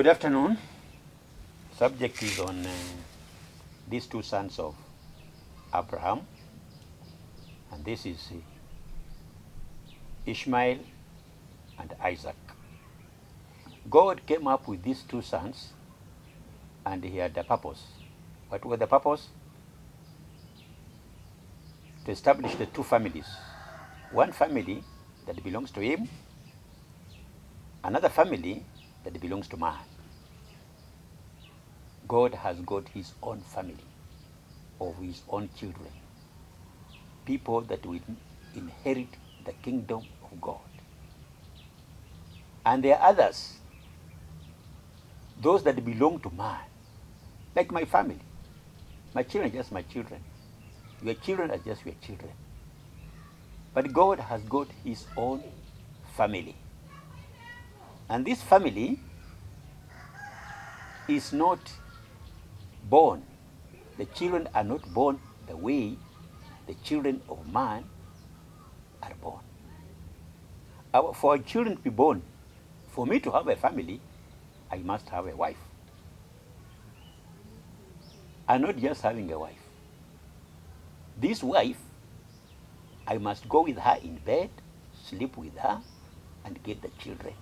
Good afternoon. Subject is on these two sons of Abraham, and this is Ishmael and Isaac. God came up with these two sons, and he had a purpose. What was the purpose? To establish the two families. One family that belongs to him, another family that belongs to man. God has got his own family of his own children, people that will inherit the kingdom of God. And there are others, those that belong to man, like my family. My children are just my children. Your children are just your children. But God has got his own family. And this family is not born. The children are not born the way the children of man are born. For our children to be born, for me to have a family, I must have a wife. I'm not just having a wife. This wife, I must go with her in bed, sleep with her, and get the children.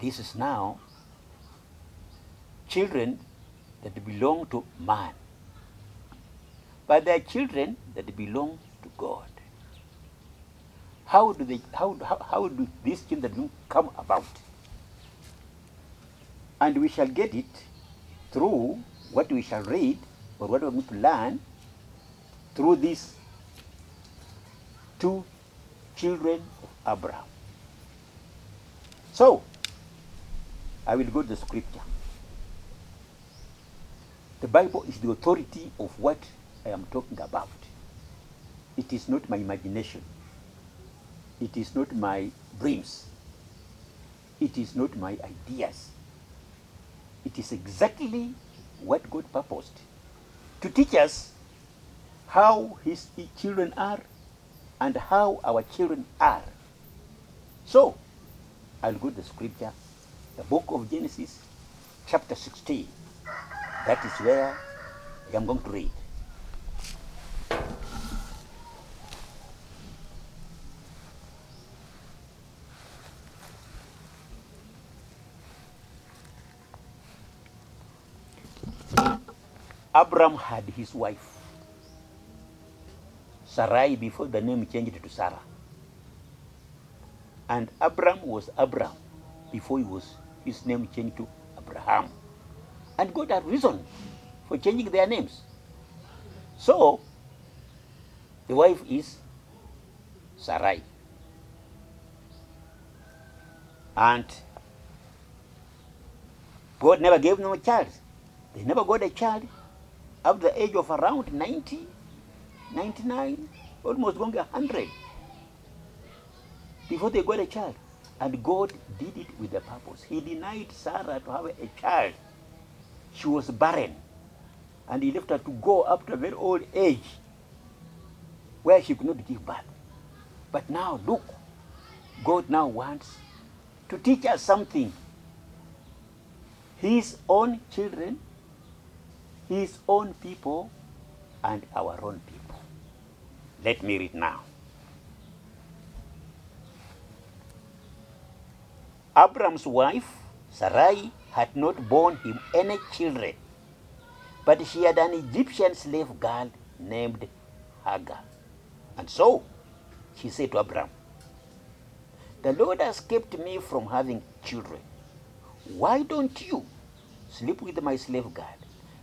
This is now children that belong to man, but they are children that belong to God. How do these children come about? And we shall get it through what we shall read or what we're going to learn through these two children of Abraham. So, I will go to the scripture. The Bible is the authority of what I am talking about. It is not my imagination. It is not my dreams. It is not my ideas. It is exactly what God purposed to teach us how his children are and how our children are. So, I'll go to the scripture, the book of Genesis, chapter 16. That is where I am going to read. Abraham had his wife, Sarai, before the name changed to Sarah. And Abraham was Abraham before his name changed to Abraham. And God had reason for changing their names. So, the wife is Sarai. And God never gave them a child. They never got a child up to the age of around 90, 99, almost going 100, before they got a child. And God did it with a purpose. He denied Sarah to have a child. She was barren. And he left her to go up to a very old age where she could not give birth. But now, look, God now wants to teach us something. His own children, his own people, and our own people. Let me read now. Abraham's wife, Sarai, had not borne him any children, but she had an Egyptian slave girl named Hagar. And so she said to Abraham, "The Lord has kept me from having children. Why don't you sleep with my slave girl?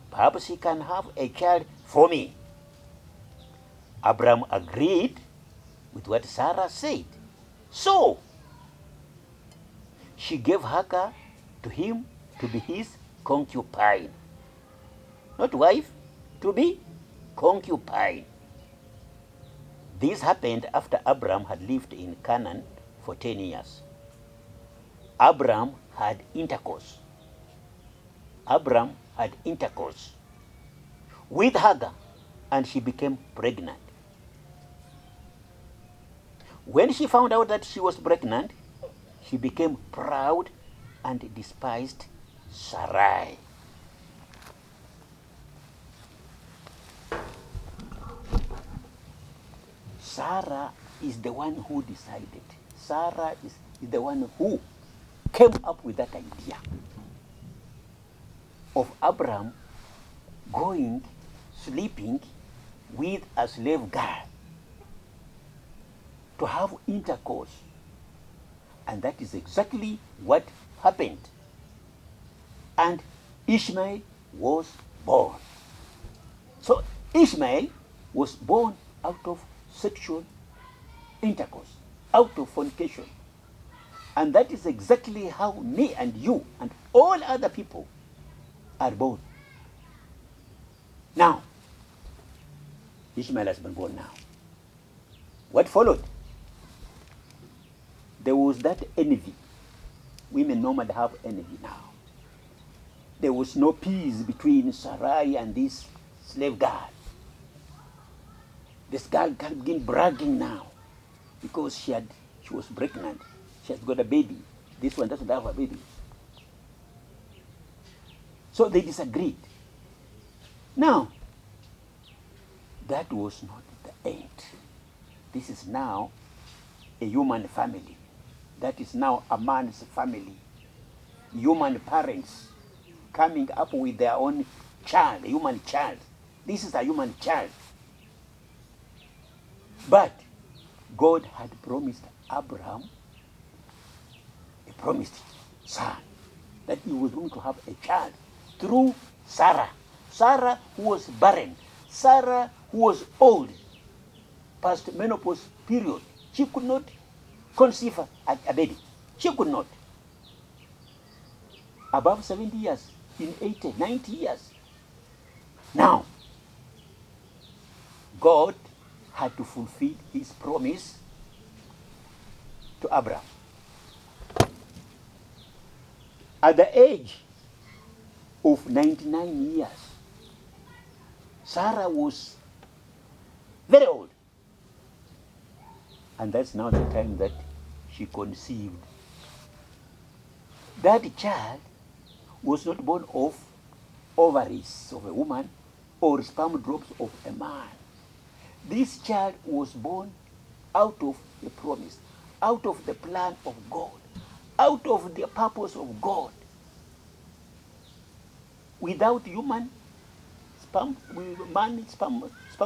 Perhaps he can have a child for me." Abraham agreed with what Sarah said. So she gave Hagar to him to be his concubine. Not wife, to be concubine. This happened after Abraham had lived in Canaan for 10 years. Abraham had intercourse. Abraham had intercourse with Hagar, and she became pregnant. When she found out that she was pregnant, she became proud and despised Sarai. Sarah is the one who decided. Sarah is the one who came up with that idea of Abraham going, sleeping with a slave girl to have intercourse. And that is exactly what happened. And Ishmael was born. So Ishmael was born out of sexual intercourse, out of fornication. And that is exactly how me and you and all other people are born. Now, Ishmael has been born now. What followed? There was that envy. Women normally have envy now. There was no peace between Sarai and this slave girl. This girl began bragging now because she was pregnant. She has got a baby. This one doesn't have a baby. So they disagreed. Now, that was not the end. This is now a human family. That is now a man's family. Human parents coming up with their own child, a human child. This is a human child. But God had promised Abraham, he promised son, that he was going to have a child through Sarah. Sarah who was barren. Sarah who was old, past menopause period. She could not conceive a baby. She could not. Above 70 years, in 80, 90 years. Now, God had to fulfill his promise to Abraham. At the age of 99 years, Sarah was very old. And that's now the time that she conceived. That child was not born of ovaries of a woman or sperm drops of a man. This child was born out of the promise, out of the plan of God, out of the purpose of God. Without human sperm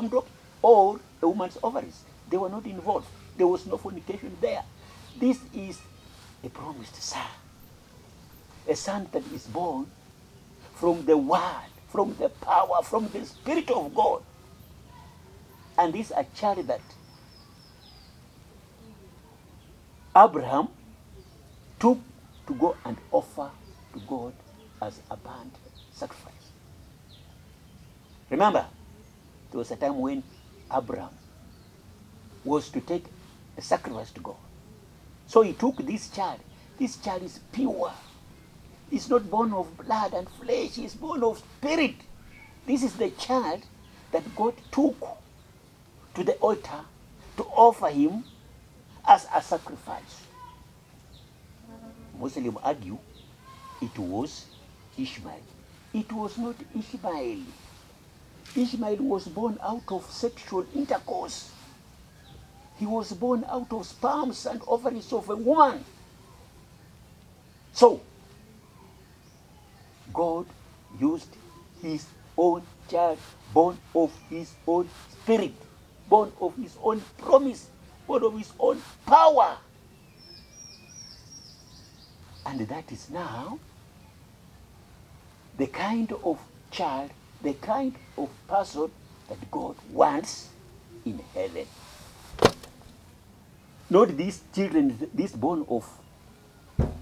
drop or a woman's ovaries, they were not involved. There was no fornication there. This is a promised son. A son that is born from the word, from the power, from the Spirit of God. And this is a child that Abraham took to go and offer to God as a burnt sacrifice. Remember, there was a time when Abraham was to take a sacrifice to God. So he took this child. This child is pure. He's not born of blood and flesh. He's born of spirit. This is the child that God took to the altar to offer him as a sacrifice. Muslims argue it was Ishmael. It was not Ishmael. Ishmael was born out of sexual intercourse. He was born out of sperms and ovaries of a woman. So, God used his own child, born of his own spirit, born of his own promise, born of his own power. And that is now the kind of child, the kind of person that God wants in heaven. Not these children, this born of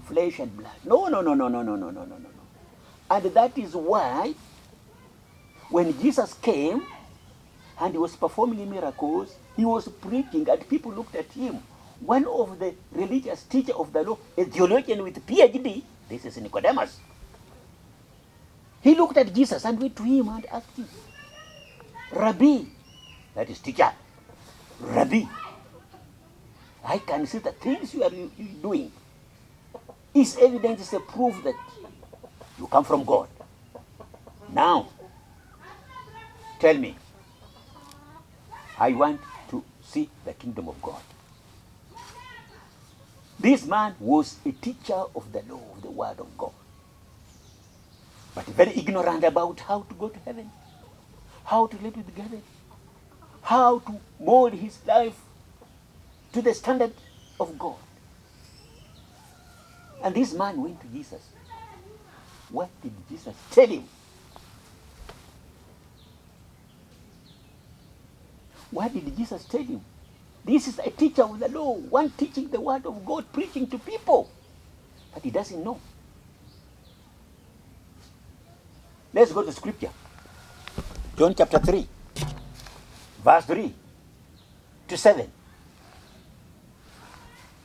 flesh and blood. No. And that is why when Jesus came and he was performing miracles, he was preaching and people looked at him. One of the religious teachers of the law, a theologian with PhD, this is Nicodemus, he looked at Jesus and went to him and asked him, Rabbi, that is teacher, Rabbi, I can see the things you are doing. is evidence, is a proof that you come from God. Now, tell me, I want to see the kingdom of God. This man was a teacher of the law, of the word of God, but very ignorant about how to go to heaven, how to live with God, how to mold his life to the standard of God. And this man went to Jesus. What did Jesus tell him? What did Jesus tell him? This is a teacher of the law, one teaching the word of God, preaching to people, but he doesn't know. Let's go to scripture. John chapter 3, verse 3 to 7.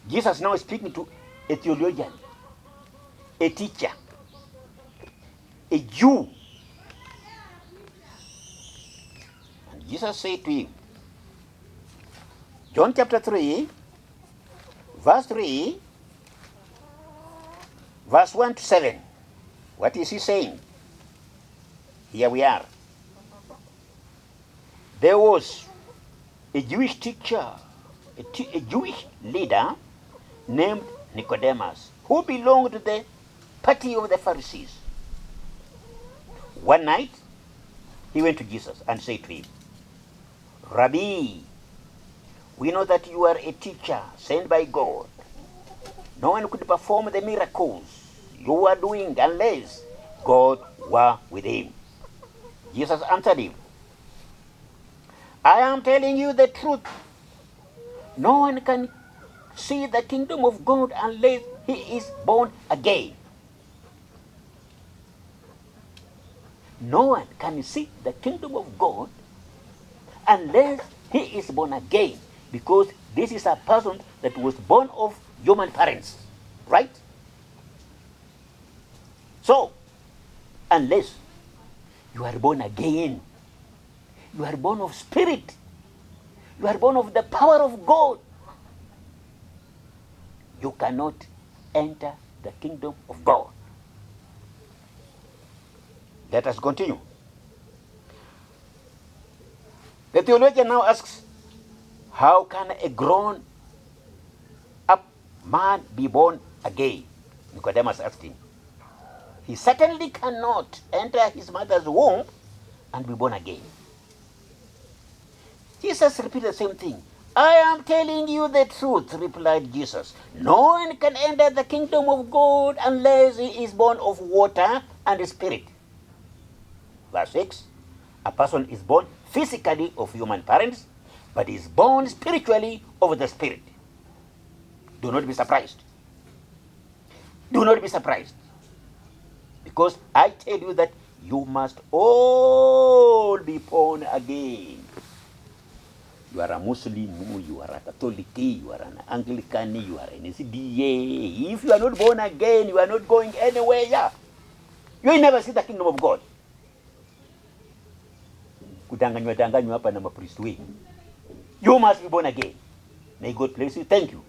Jesus now is speaking to a theologian, a teacher, a Jew. And Jesus said to him, John chapter 3, verse 3, verse 1 to 7. What is he saying? Here we are. There was a Jewish teacher, a Jewish leader named Nicodemus, who belonged to the party of the Pharisees. One night, he went to Jesus and said to him, Rabbi, we know that you are a teacher sent by God. No one could perform the miracles you are doing unless God were with him. Jesus answered him, I am telling you the truth. No one can see the kingdom of God unless he is born again. No one can see the kingdom of God unless he is born again, because this is a person that was born of human parents, right? So, unless you are born again, you are born of spirit, you are born of the power of God, you cannot enter the kingdom of God. Let us continue. The theologian now asks, how can a grown up man be born again? Nicodemus asked him. He certainly cannot enter his mother's womb and be born again. Jesus repeated the same thing. I am telling you the truth, replied Jesus. No one can enter the kingdom of God unless he is born of water and spirit. Verse 6, a person is born physically of human parents, but is born spiritually of the Spirit. Do not be surprised. Do not be surprised. Because I tell you that you must all be born again. You are a Muslim, you are a Catholic, you are an Anglican, you are an SDA. If you are not born again, you are not going anywhere. You will never see the kingdom of God. Kudanganywa hapa na mapriest wengi. You must be born again. May God bless you. Thank you.